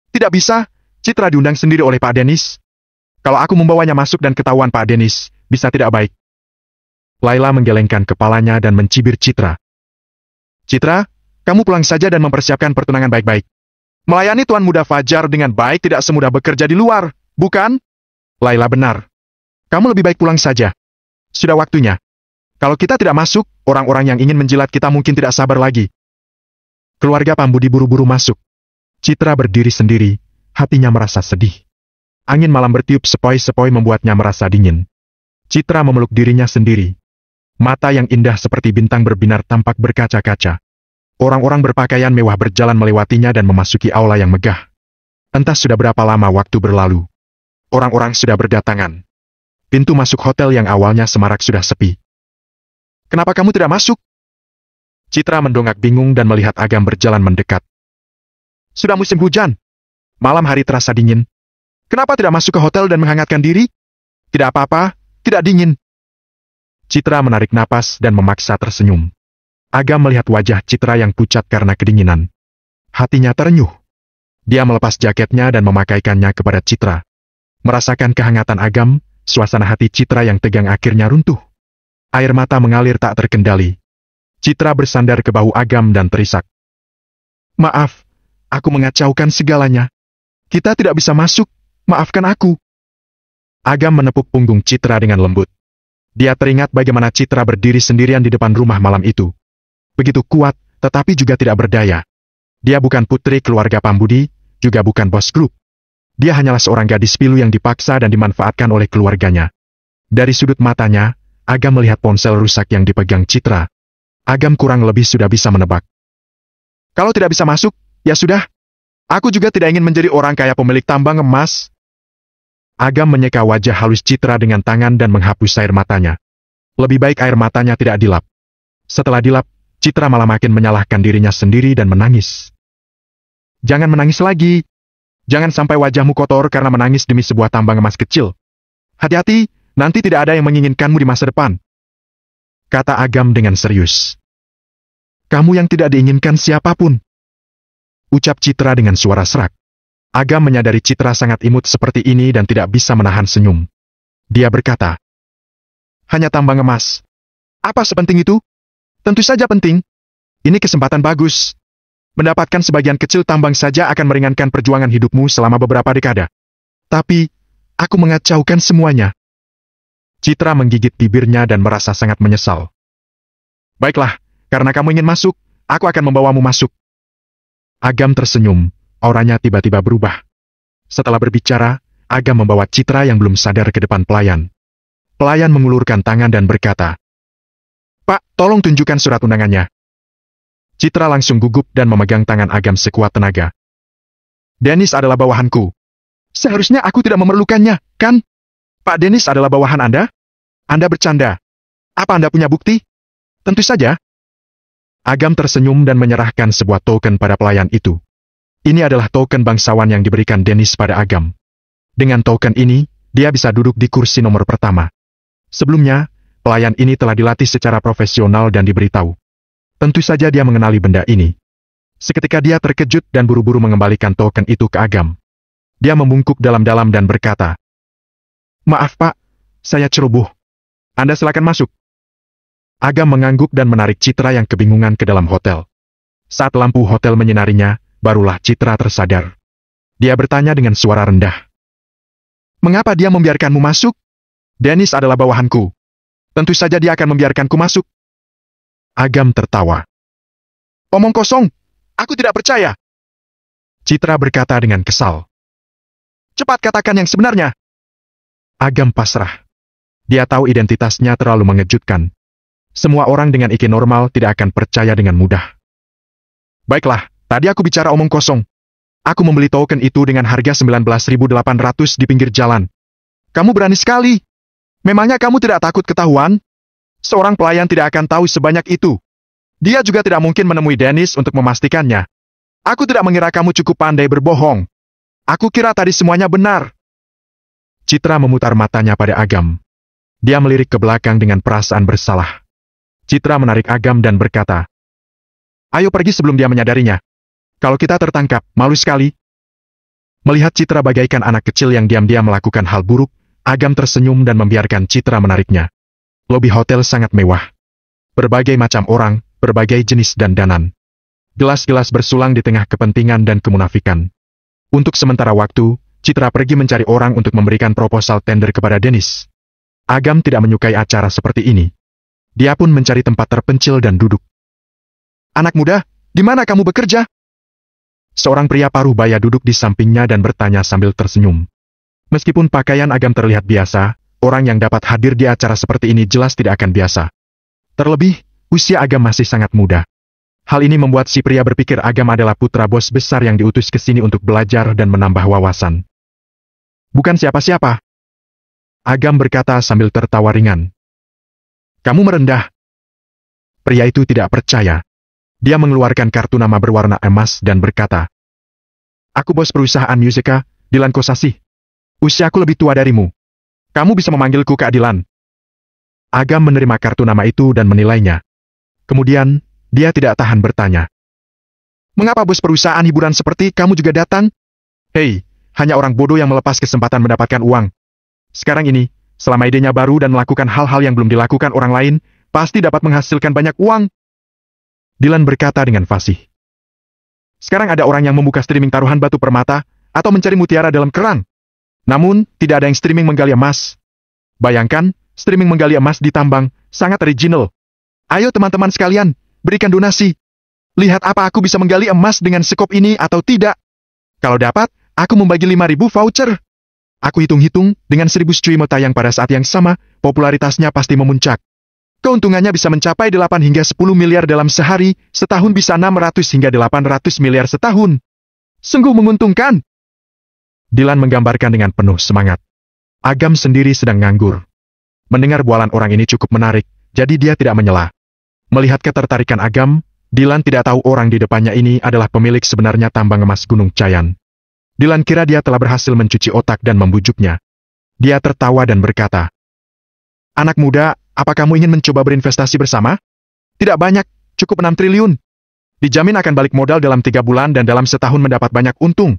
Tidak bisa, Citra diundang sendiri oleh Pak Denis. Kalau aku membawanya masuk dan ketahuan Pak Denis, bisa tidak baik. Laila menggelengkan kepalanya dan mencibir Citra. Citra, kamu pulang saja dan mempersiapkan pertunangan baik-baik. Melayani Tuan Muda Fajar dengan baik tidak semudah bekerja di luar, bukan? Laila benar. Kamu lebih baik pulang saja. Sudah waktunya. Kalau kita tidak masuk, orang-orang yang ingin menjilat kita mungkin tidak sabar lagi. Keluarga Pambudi buru-buru masuk. Citra berdiri sendiri, hatinya merasa sedih. Angin malam bertiup sepoi-sepoi membuatnya merasa dingin. Citra memeluk dirinya sendiri. Mata yang indah seperti bintang berbinar tampak berkaca-kaca. Orang-orang berpakaian mewah berjalan melewatinya dan memasuki aula yang megah. Entah sudah berapa lama waktu berlalu. Orang-orang sudah berdatangan. Pintu masuk hotel yang awalnya semarak sudah sepi. Kenapa kamu tidak masuk? Citra mendongak bingung dan melihat Agam berjalan mendekat. Sudah musim hujan. Malam hari terasa dingin. Kenapa tidak masuk ke hotel dan menghangatkan diri? Tidak apa-apa, tidak dingin. Citra menarik napas dan memaksa tersenyum. Agam melihat wajah Citra yang pucat karena kedinginan. Hatinya terenyuh. Dia melepas jaketnya dan memakaikannya kepada Citra. Merasakan kehangatan Agam, suasana hati Citra yang tegang akhirnya runtuh. Air mata mengalir tak terkendali. Citra bersandar ke bahu Agam dan terisak. Maaf, aku mengacaukan segalanya. Kita tidak bisa masuk, maafkan aku. Agam menepuk punggung Citra dengan lembut. Dia teringat bagaimana Citra berdiri sendirian di depan rumah malam itu. Begitu kuat, tetapi juga tidak berdaya. Dia bukan putri keluarga Pambudi, juga bukan bos grup. Dia hanyalah seorang gadis pilu yang dipaksa dan dimanfaatkan oleh keluarganya. Dari sudut matanya, Agam melihat ponsel rusak yang dipegang Citra. Agam kurang lebih sudah bisa menebak. Kalau tidak bisa masuk, ya sudah. Aku juga tidak ingin menjadi orang kaya pemilik tambang emas. Agam menyeka wajah halus Citra dengan tangan dan menghapus air matanya. Lebih baik air matanya tidak dilap. Setelah dilap, Citra malah makin menyalahkan dirinya sendiri dan menangis. Jangan menangis lagi. Jangan sampai wajahmu kotor karena menangis demi sebuah tambang emas kecil. Hati-hati, nanti tidak ada yang menginginkanmu di masa depan. Kata Agam dengan serius. Kamu yang tidak diinginkan siapapun. Ucap Citra dengan suara serak. Agam menyadari Citra sangat imut seperti ini dan tidak bisa menahan senyum. Dia berkata, hanya tambang emas. Apa sepenting itu? Tentu saja penting. Ini kesempatan bagus. Mendapatkan sebagian kecil tambang saja akan meringankan perjuangan hidupmu selama beberapa dekade. Tapi, aku mengacaukan semuanya. Citra menggigit bibirnya dan merasa sangat menyesal. Baiklah, karena kamu ingin masuk, aku akan membawamu masuk. Agam tersenyum, auranya tiba-tiba berubah. Setelah berbicara, Agam membawa Citra yang belum sadar ke depan pelayan. Pelayan mengulurkan tangan dan berkata, Pak, tolong tunjukkan surat undangannya. Citra langsung gugup dan memegang tangan Agam sekuat tenaga. Denis adalah bawahanku. Seharusnya aku tidak memerlukannya, kan? Pak Denis adalah bawahan Anda? Anda bercanda. Apa Anda punya bukti? Tentu saja. Agam tersenyum dan menyerahkan sebuah token pada pelayan itu. Ini adalah token bangsawan yang diberikan Denis pada Agam. Dengan token ini, dia bisa duduk di kursi nomor pertama. Sebelumnya, pelayan ini telah dilatih secara profesional dan diberitahu. Tentu saja dia mengenali benda ini. Seketika dia terkejut dan buru-buru mengembalikan token itu ke Agam. Dia membungkuk dalam-dalam dan berkata, Maaf Pak, saya ceroboh. Anda silakan masuk. Agam mengangguk dan menarik Citra yang kebingungan ke dalam hotel. Saat lampu hotel menyinarinya, barulah Citra tersadar. Dia bertanya dengan suara rendah. Mengapa dia membiarkanmu masuk? Denis adalah bawahanku. Tentu saja dia akan membiarkanku masuk. Agam tertawa. Omong kosong, aku tidak percaya. Citra berkata dengan kesal. Cepat katakan yang sebenarnya. Agam pasrah. Dia tahu identitasnya terlalu mengejutkan. Semua orang dengan IQ normal tidak akan percaya dengan mudah. Baiklah, tadi aku bicara omong kosong. Aku membeli token itu dengan harga 19.800 di pinggir jalan. Kamu berani sekali. Memangnya kamu tidak takut ketahuan? Seorang pelayan tidak akan tahu sebanyak itu. Dia juga tidak mungkin menemui Denis untuk memastikannya. Aku tidak mengira kamu cukup pandai berbohong. Aku kira tadi semuanya benar. Citra memutar matanya pada Agam. Dia melirik ke belakang dengan perasaan bersalah. Citra menarik Agam dan berkata, Ayo pergi sebelum dia menyadarinya. Kalau kita tertangkap, malu sekali. Melihat Citra bagaikan anak kecil yang diam-diam melakukan hal buruk, Agam tersenyum dan membiarkan Citra menariknya. Lobi hotel sangat mewah. Berbagai macam orang, berbagai jenis dandanan. Gelas-gelas bersulang di tengah kepentingan dan kemunafikan. Untuk sementara waktu, Citra pergi mencari orang untuk memberikan proposal tender kepada Dennis. Agam tidak menyukai acara seperti ini. Dia pun mencari tempat terpencil dan duduk. Anak muda, di mana kamu bekerja? Seorang pria paruh baya duduk di sampingnya dan bertanya sambil tersenyum. Meskipun pakaian Agam terlihat biasa, orang yang dapat hadir di acara seperti ini jelas tidak akan biasa. Terlebih, usia Agam masih sangat muda. Hal ini membuat si pria berpikir Agam adalah putra bos besar yang diutus ke sini untuk belajar dan menambah wawasan. Bukan siapa-siapa. Agam berkata sambil tertawa ringan. Kamu merendah. Pria itu tidak percaya. Dia mengeluarkan kartu nama berwarna emas dan berkata, Aku bos perusahaan Musika, Dilan Kosasih. Usiaku lebih tua darimu. Kamu bisa memanggilku Kak Dilan. Agam menerima kartu nama itu dan menilainya. Kemudian, dia tidak tahan bertanya. Mengapa bos perusahaan hiburan seperti kamu juga datang? Hei, hanya orang bodoh yang melepas kesempatan mendapatkan uang. Sekarang ini, selama idenya baru dan melakukan hal-hal yang belum dilakukan orang lain, pasti dapat menghasilkan banyak uang. Dilan berkata dengan fasih. Sekarang ada orang yang membuka streaming taruhan batu permata, atau mencari mutiara dalam kerang. Namun, tidak ada yang streaming menggali emas. Bayangkan, streaming menggali emas di tambang, sangat original. Ayo teman-teman sekalian, berikan donasi. Lihat apa aku bisa menggali emas dengan skop ini atau tidak. Kalau dapat, aku membagi 5.000 voucher. Aku hitung-hitung, dengan 1.000 streamer tayang pada saat yang sama, popularitasnya pasti memuncak. Keuntungannya bisa mencapai 8 hingga 10 miliar dalam sehari, setahun bisa 600 hingga 800 miliar setahun. Sungguh menguntungkan. Dilan menggambarkan dengan penuh semangat. Agam sendiri sedang nganggur. Mendengar bualan orang ini cukup menarik, jadi dia tidak menyela. Melihat ketertarikan Agam, Dilan tidak tahu orang di depannya ini adalah pemilik sebenarnya tambang emas Gunung Cayan. Dilan kira dia telah berhasil mencuci otak dan membujuknya. Dia tertawa dan berkata, Anak muda, apa kamu ingin mencoba berinvestasi bersama? Tidak banyak, cukup 6 triliun. Dijamin akan balik modal dalam 3 bulan dan dalam setahun mendapat banyak untung.